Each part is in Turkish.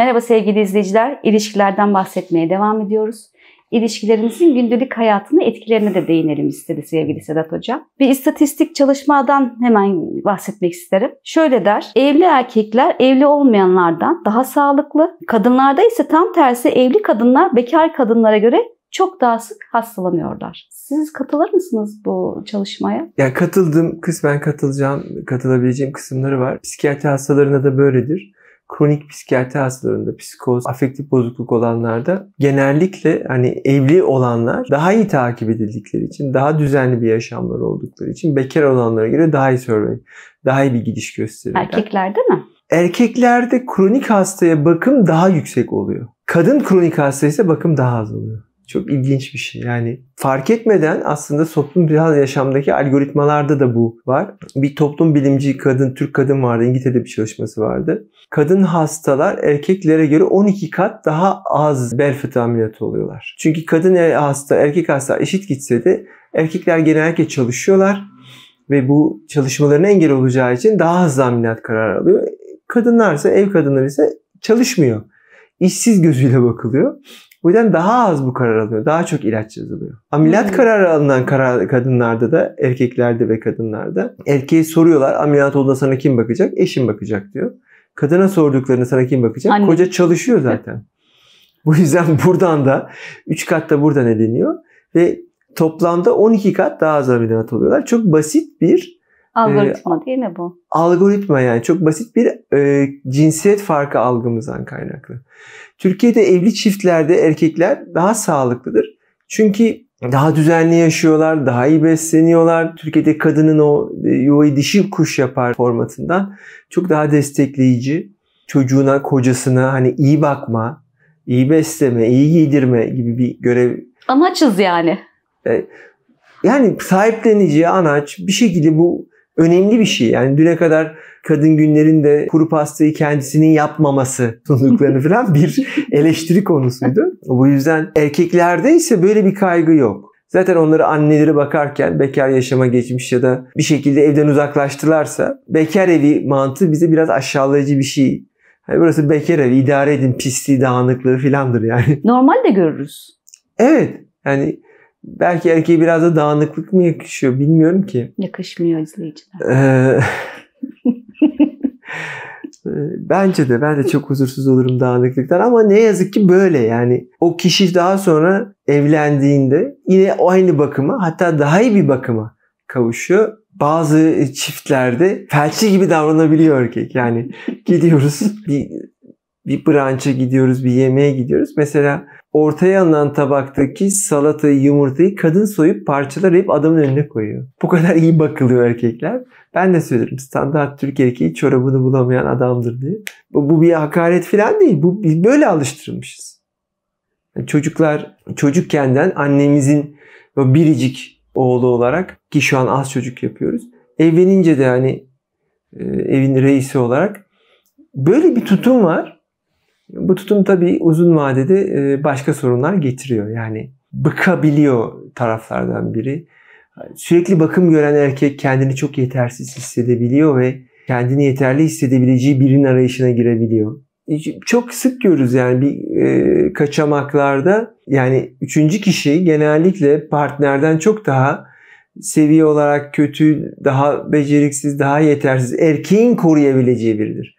Merhaba sevgili izleyiciler, ilişkilerden bahsetmeye devam ediyoruz. İlişkilerimizin gündelik hayatına etkilerine de değinelim istedi sevgili Sedat Hoca. Bir istatistik çalışmadan hemen bahsetmek isterim. Şöyle der, evli erkekler evli olmayanlardan daha sağlıklı, kadınlarda ise tam tersi evli kadınlar bekar kadınlara göre çok daha sık hastalanıyorlar. Siz katılır mısınız bu çalışmaya? Yani katıldım, kısmen katılabileceğim kısımları var. Psikiyatri hastalarında da böyledir. Kronik psikiyatri hastalarında, psikoz, afektif bozukluk olanlarda genellikle evli olanlar daha iyi takip edildikleri için, daha düzenli bir yaşamları oldukları için bekar olanlara göre daha iyi survey, daha iyi bir gidiş gösterirler. Erkeklerde mi? Erkeklerde kronik hastaya bakım daha yüksek oluyor. Kadın kronik hastaysa bakım daha az oluyor. Çok ilginç bir şey. Yani fark etmeden aslında toplumsal yaşamdaki algoritmalarda da bu var. Bir toplum bilimci kadın, Türk kadın vardı. İngiltere'de bir çalışması vardı. Kadın hastalar erkeklere göre 12 kat daha az bel fıtığı ameliyatı oluyorlar. Çünkü kadın hasta, erkek hasta eşit gitse de erkekler genellikle çalışıyorlar ve bu çalışmalarına engel olacağı için daha hızlı ameliyat kararı alıyor. Kadınlarsa, ev kadınları ise çalışmıyor. İşsiz gözüyle bakılıyor. O yüzden daha az bu karar alıyor. Daha çok ilaç yazılıyor. Ameliyat kararı alınan kadınlarda da, erkeklerde ve kadınlarda erkeğe soruyorlar. Ameliyat olduğunda sana kim bakacak? Eşim bakacak diyor. Kadına sorduklarında sana kim bakacak? Anne. Koca çalışıyor zaten. Bu yüzden buradan da 3 kat da buradan ediniyor. Ve toplamda 12 kat daha az ameliyat oluyorlar. Çok basit bir algoritma değil mi bu? Algoritma, yani çok basit bir cinsiyet farkı algımızdan kaynaklı. Türkiye'de evli çiftlerde erkekler daha sağlıklıdır. Çünkü daha düzenli yaşıyorlar, daha iyi besleniyorlar. Türkiye'de kadının o yuvayı dişi kuş yapar formatından çok daha destekleyici, çocuğuna, kocasına iyi bakma, iyi besleme, iyi giydirme gibi bir görev. Anaçız yani. Yani sahiplenici, anaç bir şekilde bu önemli bir şey. Yani düne kadar kadın günlerinde kuru pastayı kendisinin yapmaması sunduklarını falan bir eleştiri konusuydu. Bu yüzden erkeklerde ise böyle bir kaygı yok. Zaten onları anneleri bakarken bekar yaşama geçmiş ya da bir şekilde evden uzaklaştılarsa bekar evi mantığı bize biraz aşağılayıcı bir şey. Burası bekar evi, idare edin, pisliği, dağınıklığı filandır yani. Normalde görürüz. Evet. Yani belki erkeğe biraz da dağınıklık mı yakışıyor bilmiyorum ki. Yakışmıyor izleyiciler. Bence de. Ben de çok huzursuz olurum dağınıklıktan ama ne yazık ki böyle yani. O kişi daha sonra evlendiğinde yine aynı bakıma, hatta daha iyi bir bakıma kavuşuyor. Bazı çiftlerde felçli gibi davranabiliyor erkek. Yani gidiyoruz bir brunch'a gidiyoruz, bir yemeğe gidiyoruz. Mesela ortaya alınan tabaktaki salatayı, yumurtayı kadın soyup parçalayıp adamın önüne koyuyor. Bu kadar iyi bakılıyor erkekler. Ben de söylerim, standart Türk erkeği çorabını bulamayan adamdır diye. Bu bir hakaret falan değil. Biz böyle alıştırılmışız. Yani çocuklar çocukkenden annemizin o biricik oğlu olarak, ki şu an az çocuk yapıyoruz, evlenince de evin reisi olarak böyle bir tutum var. Bu tutum tabii uzun vadede başka sorunlar getiriyor. Yani bıkabiliyor taraflardan biri. Sürekli bakım gören erkek kendini çok yetersiz hissedebiliyor ve kendini yeterli hissedebileceği birinin arayışına girebiliyor. Çok sık görürüz yani bir kaçamaklarda, yani üçüncü kişi genellikle partnerden çok daha seviye olarak kötü, daha beceriksiz, daha yetersiz, erkeğin koruyabileceği biridir.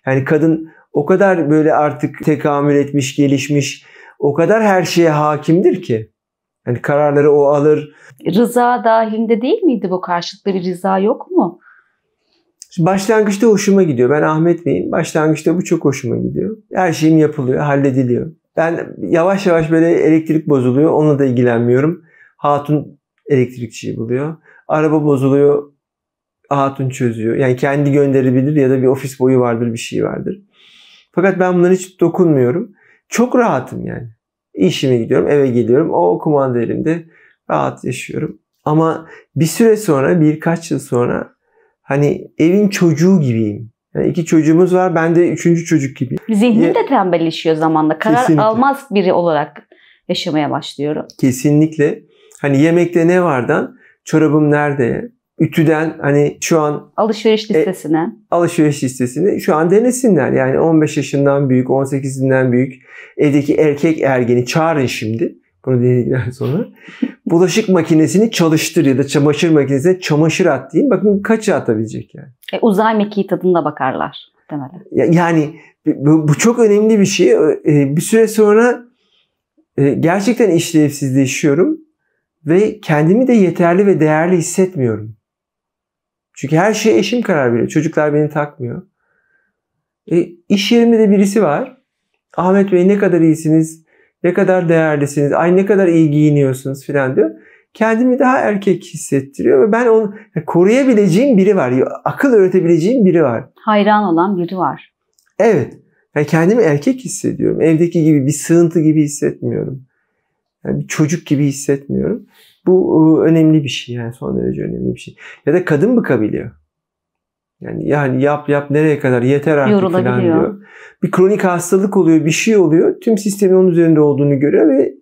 Yani kadın o kadar böyle artık tekamül etmiş, gelişmiş, o kadar her şeye hakimdir ki. Yani kararları o alır. Rıza dahilinde değil miydi bu? Karşılıklı bir rıza yok mu? Başlangıçta hoşuma gidiyor. Ben Ahmet Bey'im. Başlangıçta bu çok hoşuma gidiyor. Her şeyim yapılıyor, hallediliyor. Ben yavaş yavaş böyle elektrik bozuluyor. Onunla da ilgilenmiyorum. Hatun elektrikçiyi buluyor. Araba bozuluyor. Hatun çözüyor. Yani kendi gönderebilir ya da bir ofis boyu vardır, bir şey vardır. Fakat ben bunlara hiç dokunmuyorum. Çok rahatım yani. İşime gidiyorum, eve geliyorum. O kumanda elimde, rahat yaşıyorum. Ama bir süre sonra, birkaç yıl sonra evin çocuğu gibiyim. Yani 2 çocuğumuz var. Ben de 3. çocuk gibiyim. Zihnim de tembelleşiyor zamanla. Karar Kesinlikle. almaz biri olarak yaşamaya başlıyorum. Kesinlikle. Yemekte ne vardan çorabım nerede? ütüden hani şu an alışveriş listesini şu an denesinler. Yani 15 yaşından büyük, 18'inden büyük evdeki erkek ergeni çağırın şimdi. Bunu denedikten sonra. Bulaşık makinesini çalıştır ya da çamaşır makinesine çamaşır at deyin. Bakın kaça atabilecek yani. Uzay mekiği tadında bakarlar muhtemelen. Yani bu çok önemli bir şey. Bir süre sonra gerçekten işlevsizleşiyorum ve kendimi de yeterli ve değerli hissetmiyorum. Çünkü her şeye eşim karar veriyor. Çocuklar beni takmıyor. İş yerimde de birisi var. Ahmet Bey ne kadar iyisiniz, ne kadar değerlisiniz, ay ne kadar iyi giyiniyorsunuz filan diyor. Kendimi daha erkek hissettiriyor ve ben onu koruyabileceğim biri var. Akıl öğretebileceğim biri var. Hayran olan biri var. Evet. Yani kendimi erkek hissediyorum. Evdeki gibi bir sığıntı gibi hissetmiyorum. Yani bir çocuk gibi hissetmiyorum. Bu önemli bir şey yani son derece önemli bir şey. Ya da kadın bıkabiliyor. Yani yap nereye kadar yeter artık falan diyor. Bir kronik hastalık oluyor, bir şey oluyor. Tüm sistemin onun üzerinde olduğunu görüyor ve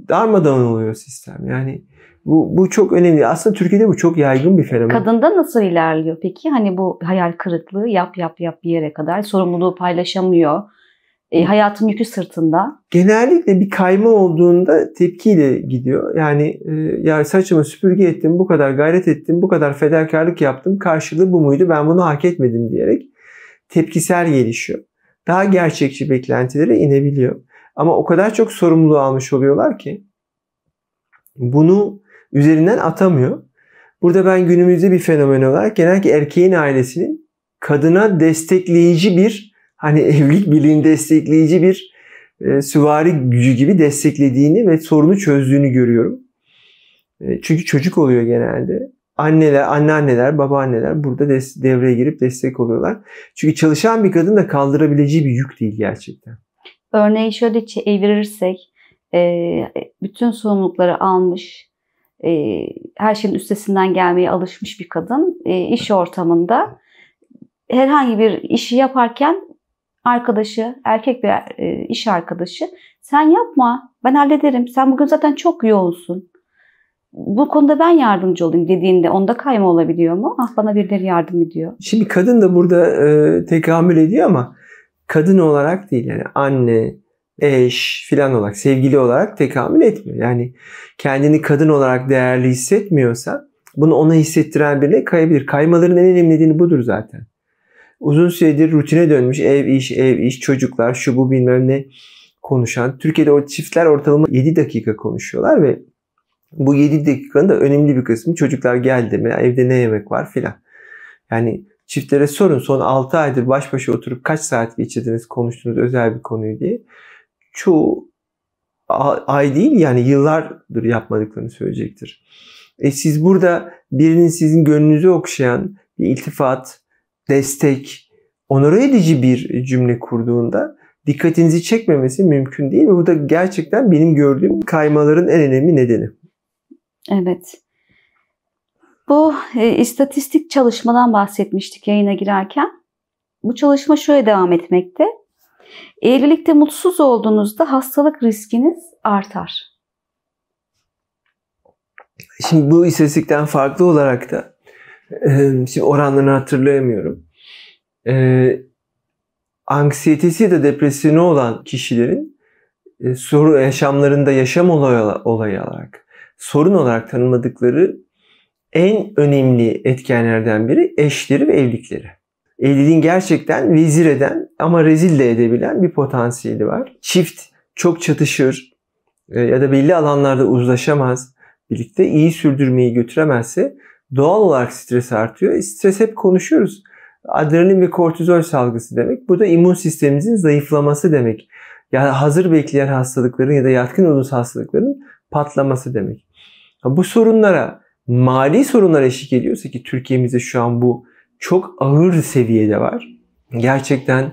darmadağın oluyor sistem. Yani bu çok önemli. Aslında Türkiye'de bu çok yaygın bir fenomen. Kadında nasıl ilerliyor peki? Hani bu hayal kırıklığı yap bir yere kadar sorumluluğu paylaşamıyor. Hayatın yükü sırtında. Genellikle bir kayma olduğunda tepkiyle gidiyor. Yani ya saçımı süpürge ettim, bu kadar gayret ettim, bu kadar fedakarlık yaptım. Karşılığı bu muydu? Ben bunu hak etmedim diyerek tepkisel gelişiyor. Daha gerçekçi beklentilere inebiliyor. Ama o kadar çok sorumluluğu almış oluyorlar ki bunu üzerinden atamıyor. Burada ben günümüzde bir fenomen olarak genellikle erkeğin ailesinin kadına destekleyici bir hani evlilik birliğini destekleyici bir süvari gücü gibi desteklediğini ve sorunu çözdüğünü görüyorum. Çünkü çocuk oluyor genelde. Anneanneler, babaanneler burada devreye girip destek oluyorlar. Çünkü çalışan bir kadın da kaldırabileceği bir yük değil gerçekten. Örneği şöyle evirirsek, bütün sorumlulukları almış, her şeyin üstesinden gelmeye alışmış bir kadın iş ortamında herhangi bir işi yaparken arkadaşı, erkek bir iş arkadaşı, sen yapma, ben hallederim, sen bugün zaten çok yoğunsun, bu konuda ben yardımcı olayım dediğinde onda kayma olabiliyor mu? Bana birileri yardım ediyor. Şimdi kadın da burada tekamül ediyor ama kadın olarak değil, yani anne, eş filan olarak, sevgili olarak tekamül etmiyor. Yani kendini kadın olarak değerli hissetmiyorsa bunu ona hissettiren birine kayabilir. Kaymaların en önemli nedeni budur zaten. Uzun süredir rutine dönmüş ev iş, çocuklar, şu bu bilmem ne konuşan. Türkiye'de o çiftler ortalama 7 dakika konuşuyorlar ve bu 7 dakikanın da önemli bir kısmı çocuklar geldi mi, evde ne yemek var filan. Yani çiftlere sorun son 6 aydır baş başa oturup kaç saat geçirdiniz, konuştunuz özel bir konuyu diye. Çoğu ay değil yani yıllardır yapmadıklarını söyleyecektir. Siz burada birinin sizin gönlünüzü okşayan bir iltifat, destek, onore edici bir cümle kurduğunda dikkatinizi çekmemesi mümkün değil. Ve bu da gerçekten benim gördüğüm kaymaların en önemli nedeni. Evet. Bu istatistik çalışmadan bahsetmiştik yayına girerken. Bu çalışma şöyle devam etmekte. Evlilikte mutsuz olduğunuzda hastalık riskiniz artar. Şimdi bu istatistikten farklı olarak da şimdi oranlarını hatırlayamıyorum. Anksiyetesi ya da depresyonu olan kişilerin yaşamlarında yaşam olayı olarak, sorun olarak tanımladıkları en önemli etkenlerden biri eşleri ve evlilikleri. Evliliğin gerçekten vezir eden ama rezil de edebilen bir potansiyeli var. Çift çok çatışır ya da belli alanlarda uzlaşamaz, birlikte iyi sürdürmeyi götüremezse doğal olarak stres artıyor. Stres hep konuşuyoruz. Adrenalin ve kortizol salgısı demek. Bu da immün sistemimizin zayıflaması demek. Yani hazır bekleyen hastalıkların ya da yatkın olduğumuz hastalıkların patlaması demek. Bu sorunlara mali sorunlar eşlik ediyorsa ki Türkiye'mizde şu an bu çok ağır seviyede var. Gerçekten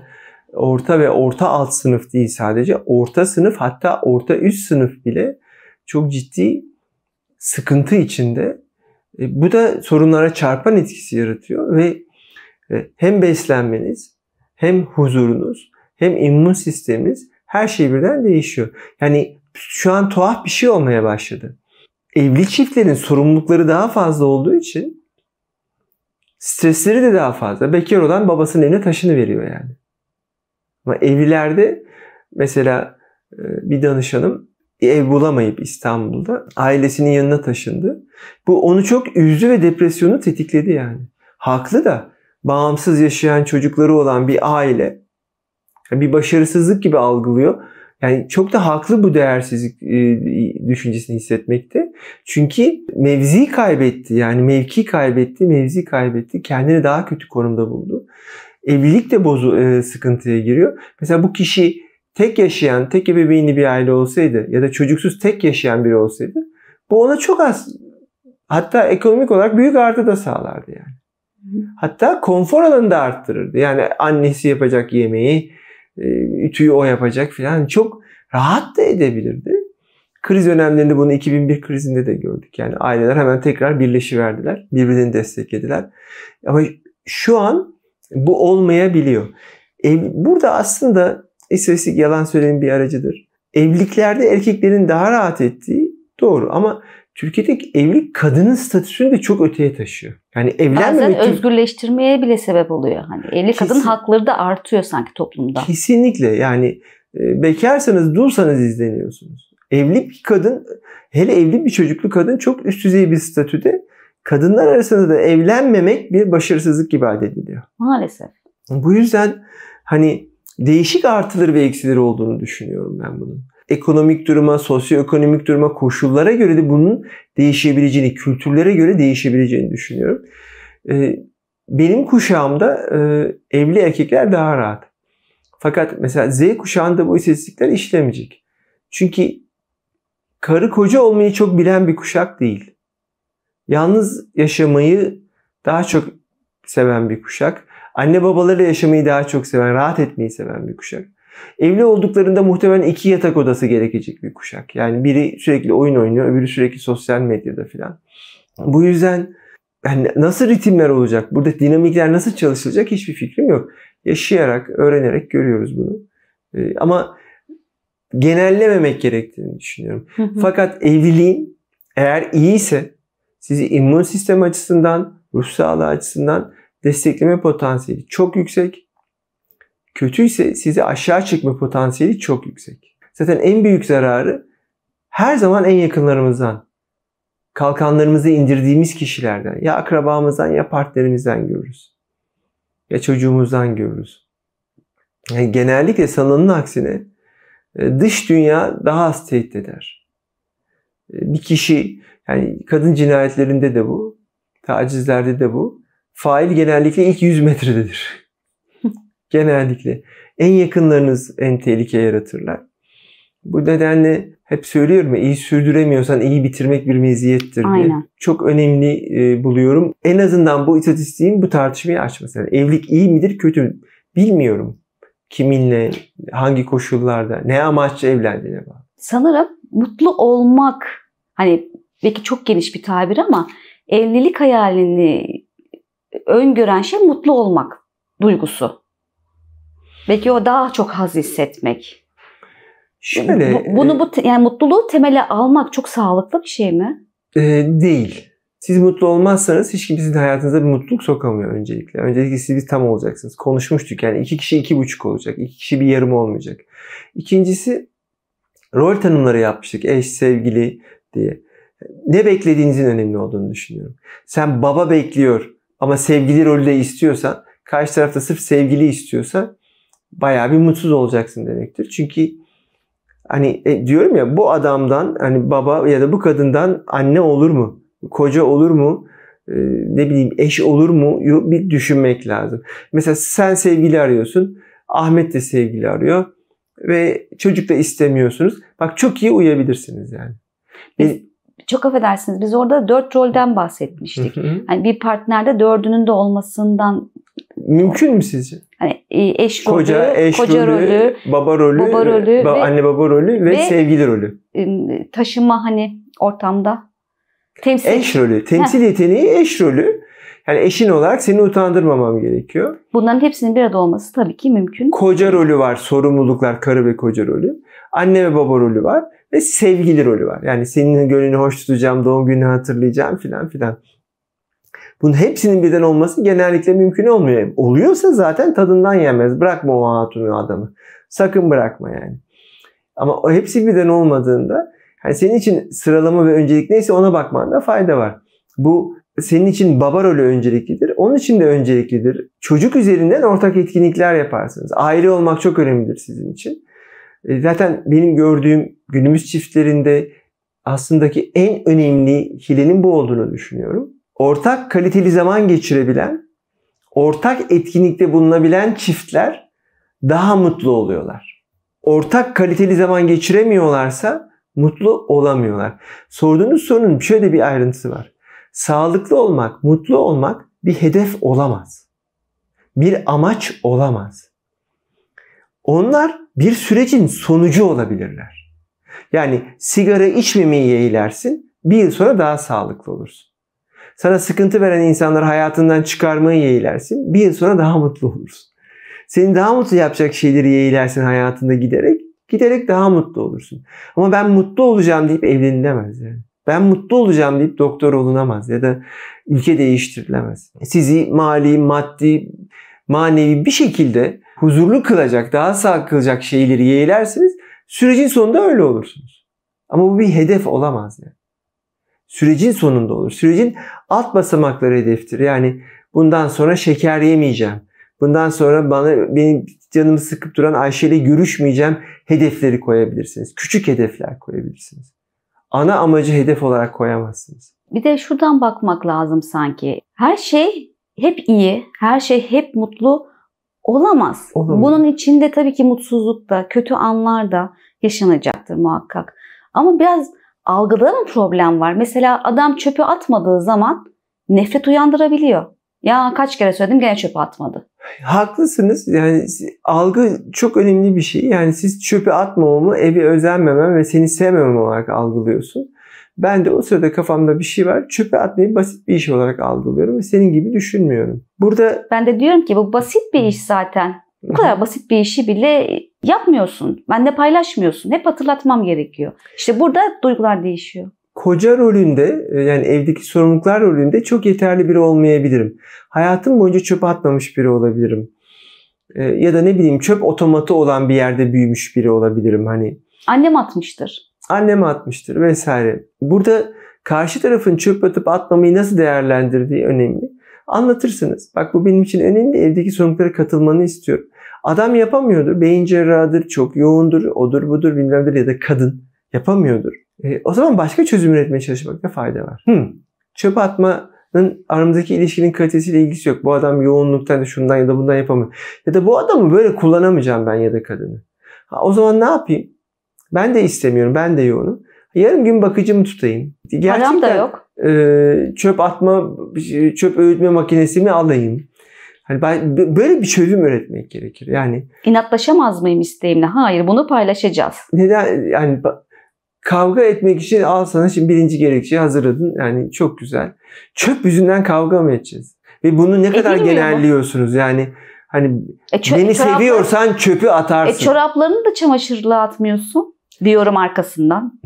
orta ve orta alt sınıf değil sadece. Orta sınıf hatta orta üst sınıf bile çok ciddi sıkıntı içinde. Bu da sorunlara çarpan etkisi yaratıyor ve hem beslenmeniz, hem huzurunuz, hem immün sisteminiz her şey birden değişiyor. Yani şu an tuhaf bir şey olmaya başladı. Evli çiftlerin sorumlulukları daha fazla olduğu için Stresleri de daha fazla. Bekar olan babasının evine taşınıveriyor yani. Ama evlilerde mesela bir danışanım ev bulamayıp İstanbul'da ailesinin yanına taşındı. Bu onu çok üzdü ve depresyonu tetikledi yani. Haklı da, bağımsız yaşayan çocukları olan bir aile bir başarısızlık gibi algılıyor. Yani çok da haklı bu değersizlik düşüncesini hissetmekte. Çünkü mevzi kaybetti. Yani mevki kaybetti, mevzi kaybetti. Kendini daha kötü konumda buldu. Evlilik de sıkıntıya giriyor. Mesela bu kişi tek yaşayan, tek ebeveynli bir aile olsaydı ya da çocuksuz tek yaşayan biri olsaydı bu ona çok az, hatta ekonomik olarak büyük artı da sağlardı yani. Hatta konfor alanını da arttırırdı. Yani annesi yapacak yemeği, ütüyü o yapacak filan, çok rahat da edebilirdi. Kriz dönemlerinde bunu 2001 krizinde de gördük. Yani aileler hemen tekrar birleşiverdiler. Birbirini desteklediler. Ama şu an bu olmayabiliyor. Burada aslında istatistik yalan söylemenin bir aracıdır. Evliliklerde erkeklerin daha rahat ettiği doğru ama Türkiye'deki evlilik kadının statüsünü de çok öteye taşıyor. Yani evlenmemek... Bazen özgürleştirmeye bile sebep oluyor. Hani evli kadın hakları da artıyor sanki toplumda. Kesinlikle. Yani bekarsanız, dulsanız izleniyorsunuz. Evli bir kadın, hele evli bir çocuklu kadın çok üst düzey bir statüde. Kadınlar arasında da evlenmemek bir başarısızlık gibi addediliyor. Maalesef. Bu yüzden hani değişik artıları ve eksileri olduğunu düşünüyorum ben bunun. Ekonomik duruma, sosyoekonomik duruma, koşullara göre de bunun değişebileceğini, kültürlere göre değişebileceğini düşünüyorum. Benim kuşağımda evli erkekler daha rahat. Fakat mesela Z kuşağında bu istatistikler işlemeyecek. Çünkü karı koca olmayı çok bilen bir kuşak değil. Yalnız yaşamayı daha çok seven bir kuşak. Anne babalarıyla yaşamayı daha çok seven, rahat etmeyi seven bir kuşak. Evli olduklarında muhtemelen 2 yatak odası gerekecek bir kuşak. Yani biri sürekli oyun oynuyor, öbürü sürekli sosyal medyada filan. Bu yüzden yani nasıl ritimler olacak, burada dinamikler nasıl çalışılacak hiçbir fikrim yok. Yaşayarak, öğrenerek görüyoruz bunu. Ama genellememek gerektiğini düşünüyorum. Fakat evliliğin eğer iyiyse sizi immün sistemi açısından, ruh sağlığı açısından destekleme potansiyeli çok yüksek. Kötüyse sizi aşağı çekme potansiyeli çok yüksek. Zaten en büyük zararı her zaman en yakınlarımızdan, kalkanlarımızı indirdiğimiz kişilerden, ya akrabamızdan ya partnerimizden görürüz. Ya çocuğumuzdan görürüz. Yani genellikle sanılanın aksine dış dünya daha az tehdit eder. Bir kişi, yani kadın cinayetlerinde de bu, tacizlerde de bu. Fail genellikle ilk 100 metrededir. Genellikle. En yakınlarınız en tehlike yaratırlar. Bu nedenle hep söylüyorum ya, iyi sürdüremiyorsan iyi bitirmek bir meziyettir diye. Aynen. Çok önemli buluyorum. En azından bu istatistiğin bu tartışmayı açması. Yani evlilik iyi midir, kötü mü? Bilmiyorum. Kiminle, hangi koşullarda, ne amaçla evlendiğine bağlı. Sanırım mutlu olmak, hani belki çok geniş bir tabir ama evlilik hayalini öngören şey mutlu olmak duygusu. Belki o daha çok haz hissetmek. Şöyle, yani mutluluğu temele almak çok sağlıklı bir şey mi? Değil. Siz mutlu olmazsanız hiç kimse sizin hayatınıza bir mutluluk sokamıyor öncelikle. Öncelikle siz bir tam olacaksınız. Konuşmuştuk yani 2 kişi 2,5 olacak. 2 kişi bir yarım olmayacak. İkincisi rol tanımları yapmıştık. Eş, sevgili diye. Ne beklediğinizin önemli olduğunu düşünüyorum. Sen baba bekliyor ama sevgili rolü de istiyorsan, karşı tarafta sırf sevgili istiyorsa bayağı bir mutsuz olacaksın demektir. Çünkü hani diyorum ya, bu adamdan hani baba ya da bu kadından anne olur mu? Koca olur mu? Ne bileyim eş olur mu? Bir düşünmek lazım. Mesela sen sevgili arıyorsun. Ahmet de sevgili arıyor. Ve çocuk da istemiyorsunuz. Bak çok iyi uyabilirsiniz yani. Çok affedersiniz. Biz orada 4 rolden bahsetmiştik. Hani bir partnerde 4'ünün de olmasından. Mümkün mü sizce? Hani eş rolü, koca rolü, baba rolü, anne baba rolü ve sevgili rolü. Taşıma hani ortamda. Eş rolü. Temsil yeteneği eş rolü. Yani eşin olarak seni utandırmamam gerekiyor. Bunların hepsinin bir arada olması tabii ki mümkün. Koca rolü var. Sorumluluklar, karı ve koca rolü. Anne ve baba rolü var. Ve sevgili rolü var. Yani senin gönlünü hoş tutacağım, doğum gününü hatırlayacağım filan filan. Bunun hepsinin birden olması genellikle mümkün olmuyor. Oluyorsa zaten tadından yenmez. Bırakma o hatunu adamı. Sakın bırakma yani. Ama o hepsi birden olmadığında yani senin için sıralama ve öncelik neyse ona bakmanda fayda var. Bu senin için baba rolü önceliklidir. Onun için de önceliklidir. Çocuk üzerinden ortak etkinlikler yaparsınız. Aile olmak çok önemlidir sizin için. Zaten benim gördüğüm günümüz çiftlerinde aslındaki en önemli hilenin bu olduğunu düşünüyorum. Ortak kaliteli zaman geçirebilen, ortak etkinlikte bulunabilen çiftler daha mutlu oluyorlar. Ortak kaliteli zaman geçiremiyorlarsa mutlu olamıyorlar. Sorduğunuz sorunun şöyle bir ayrıntısı var. Sağlıklı olmak, mutlu olmak bir hedef olamaz. Bir amaç olamaz. Onlar bir sürecin sonucu olabilirler. Yani sigara içmemeyi yeğlersin, bir yıl sonra daha sağlıklı olursun. Sana sıkıntı veren insanları hayatından çıkarmayı yeğlersin, bir yıl sonra daha mutlu olursun. Seni daha mutlu yapacak şeyleri yeğlersin hayatında giderek daha mutlu olursun. Ama ben mutlu olacağım deyip evlenilemez yani. Ben mutlu olacağım deyip doktor olunamaz ya da ülke değiştirilemez. Sizi mali, maddi, manevi bir şekilde huzurlu kılacak, daha sağlıklı kılacak şeyleri yeğlersiniz. Sürecin sonunda öyle olursunuz. Ama bu bir hedef olamaz yani. Sürecin sonunda olur. Sürecin alt basamakları hedeftir. Yani bundan sonra şeker yemeyeceğim. Bundan sonra benim canımı sıkıp duran Ayşe ile görüşmeyeceğim hedefleri koyabilirsiniz. Küçük hedefler koyabilirsiniz. Ana amacı hedef olarak koyamazsınız. Bir de şuradan bakmak lazım sanki. Her şey hep iyi, her şey hep mutlu olamaz. Bunun içinde tabii ki mutsuzluk da, kötü anlar da yaşanacaktır muhakkak. Ama biraz algıda mı problem var? Mesela adam çöpü atmadığı zaman nefret uyandırabiliyor. Ya kaç kere söyledim gene çöpü atmadı. Haklısınız. Yani algı çok önemli bir şey. Yani siz çöpü atmamamı, evi özenmemem ve seni sevmemem olarak algılıyorsun. Ben de o sırada kafamda bir şey var. Çöpü atmayı basit bir iş olarak algılıyorum ve senin gibi düşünmüyorum. Burada ben de diyorum ki bu basit bir iş zaten. Bu kadar basit bir işi bile yapmıyorsun. Benle paylaşmıyorsun. Hep hatırlatmam gerekiyor. İşte burada duygular değişiyor. Koca rolünde yani evdeki sorumluluklar rolünde çok yeterli biri olmayabilirim. Hayatım boyunca çöp atmamış biri olabilirim. Ya da ne bileyim çöp otomatı olan bir yerde büyümüş biri olabilirim. Hani annem atmıştır. Annem atmıştır vesaire. Burada karşı tarafın çöp atıp atmamayı nasıl değerlendirdiği önemli. Anlatırsınız. Bak bu benim için önemli. Evdeki sorumluluklara katılmanı istiyorum. Adam yapamıyordur. Beyin cerrahıdır, çok yoğundur, odur budur bilmemdir ya da kadın yapamıyordur. O zaman başka çözüm üretmeye çalışmakta fayda var. Çöp atmanın aramızdaki ilişkinin kalitesiyle ilgisi yok. Bu adam yoğunluktan şundan ya da bundan yapamıyor. Ya da bu adamı böyle kullanamayacağım ben ya da kadını. O zaman ne yapayım? Ben de istemiyorum. Ben de yoğunum. Yarın gün bakıcımı tutayım. Param da yok. Çöp öğütme makinesini alayım. Hani böyle bir çözüm üretmek gerekir. Yani İnatlaşamaz mıyım isteğimle? Hayır, bunu paylaşacağız. Neden? Yani kavga etmek için al sana şimdi birinci gerekçeyi hazırladın. Yani çok güzel. Çöp yüzünden kavga mı edeceğiz? Ve bunu ne kadar genelliyorsunuz? Yani hani beni seviyorsan çöpü atarsın. Çoraplarını da çamaşırlığa atmıyorsun diyorum arkasından.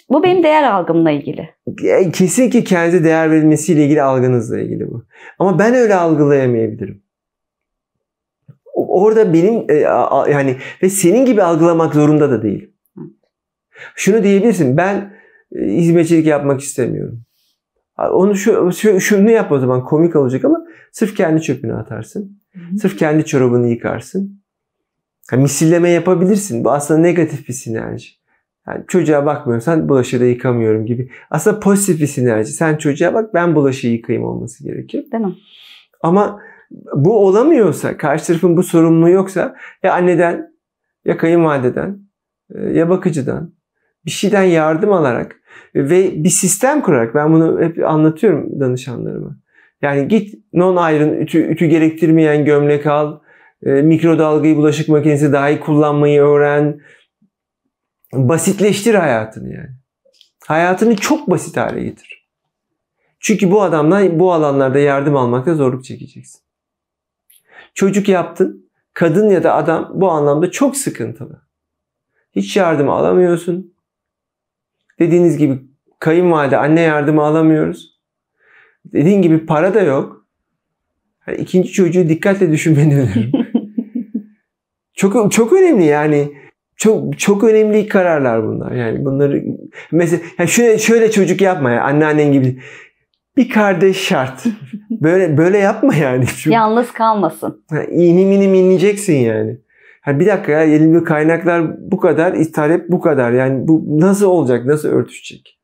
Bu benim değer algımla ilgili. Kesinlikle kendinize değer verilmesiyle ilgili algınızla ilgili bu. Ama ben öyle algılayamayabilirim. Orada benim yani ve senin gibi algılamak zorunda da değil. Şunu diyebilirsin. Ben hizmetçilik yapmak istemiyorum. Onu şunu yap o zaman komik olacak ama sırf kendi çöpünü atarsın. Sırf kendi çorabını yıkarsın. Misilleme yapabilirsin. Bu aslında negatif bir sinerji. Yani çocuğa bakmıyorsan bulaşığı da yıkamıyorum gibi. Aslında pozitif bir sinerji. Sen çocuğa bak ben bulaşığı yıkayayım olması gerekir. Değil mi? Ama bu olamıyorsa, karşı tarafın bu sorumluluğu yoksa ya anneden ya kayınvalideden ya bakıcıdan bir şeyden yardım alarak ve bir sistem kurarak ben bunu hep anlatıyorum danışanlarıma. Yani git non-iron ütü gerektirmeyen gömlek al, mikrodalgayı bulaşık makinesi dahi kullanmayı öğren. Basitleştir hayatını yani. Hayatını çok basit hale getir. Çünkü bu adamdan bu alanlarda yardım almakta zorluk çekeceksin. Çocuk yaptın, kadın ya da adam bu anlamda çok sıkıntılı. Hiç yardım alamıyorsun. Dediğiniz gibi kayınvalide, anne yardımı alamıyoruz. Dediğin gibi para da yok. Yani ikinci çocuğu dikkatle düşünmeni öneririm. Çok önemli yani. Çok önemli kararlar bunlar. Yani bunları mesela yani şöyle çocuk yapma ya, anneannen gibi. Bir kardeş şart. Böyle yapma yani. Yalnız kalmasın. İnim inleyeceksin yani. Bir dakika ya, elimde kaynaklar bu kadar, talep bu kadar. Yani bu nasıl olacak? Nasıl örtüşecek?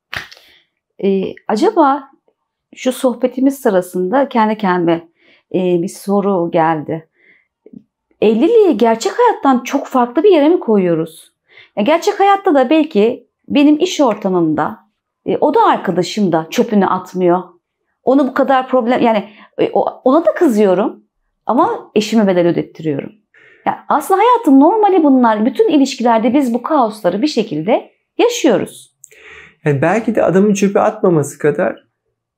Acaba şu sohbetimiz sırasında kendi kendime bir soru geldi. Evliliği gerçek hayattan çok farklı bir yere mi koyuyoruz? Ya gerçek hayatta da belki benim iş ortamımda o da arkadaşım da çöpünü atmıyor. Onu bu kadar problem, yani ona da kızıyorum ama eşime bedel ödettiriyorum. Yani aslında hayatın normali bunlar. Bütün ilişkilerde biz bu kaosları bir şekilde yaşıyoruz. Yani belki de adamın çöpü atmaması kadar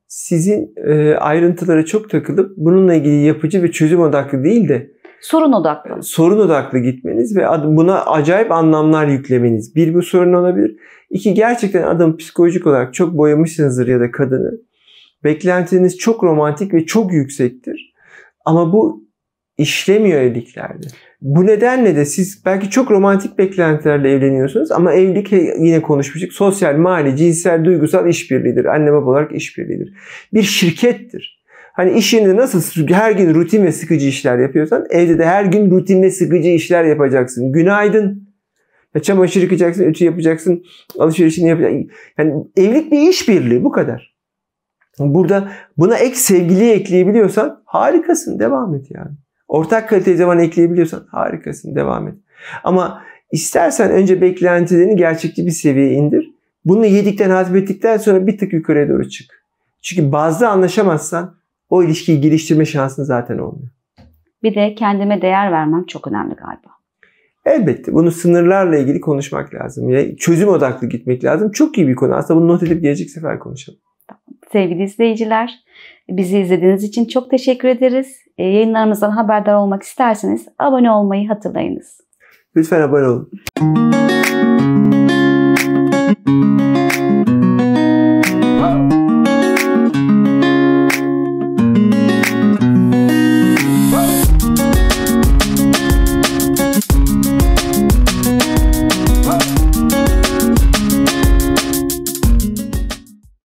sizin ayrıntılara çok takılıp bununla ilgili yapıcı ve çözüm odaklı değil de sorun odaklı gitmeniz ve buna acayip anlamlar yüklemeniz. Bir, bu sorun olabilir. İki, gerçekten adamı psikolojik olarak çok boyamışsınızdır ya da kadını. Beklentiniz çok romantik ve çok yüksektir. Ama bu işlemiyor evliliklerde. Bu nedenle de siz belki çok romantik beklentilerle evleniyorsunuz ama evlilik, yine konuşmuştuk, sosyal, mali, cinsel, duygusal işbirliğidir. Anne baba olarak işbirliğidir. Bir şirkettir. Hani iş yerinde nasıl her gün rutin ve sıkıcı işler yapıyorsan, evde de her gün rutin ve sıkıcı işler yapacaksın. Günaydın. Çamaşır yıkacaksın, ütü yapacaksın, alışverişini yapacaksın. Yani evlilik bir işbirliği, bu kadar. Burada buna ek sevgiliyi ekleyebiliyorsan harikasın, devam et yani. Ortak kaliteli zaman ekleyebiliyorsan harikasın, devam et. Ama istersen önce beklentilerini gerçekçi bir seviyeye indir. Bunu yedikten, hazmettikten sonra bir tık yukarıya doğru çık. Çünkü bazda anlaşamazsan o ilişkiyi geliştirme şansın zaten olmuyor. Bir de kendime değer vermem çok önemli galiba. Elbette. Bunu sınırlarla ilgili konuşmak lazım. Yani çözüm odaklı gitmek lazım. Çok iyi bir konu. Aslında bunu not edip gelecek sefer konuşalım. Sevgili izleyiciler, bizi izlediğiniz için çok teşekkür ederiz. Yayınlarımızdan haberdar olmak isterseniz abone olmayı hatırlayınız. Lütfen abone olun.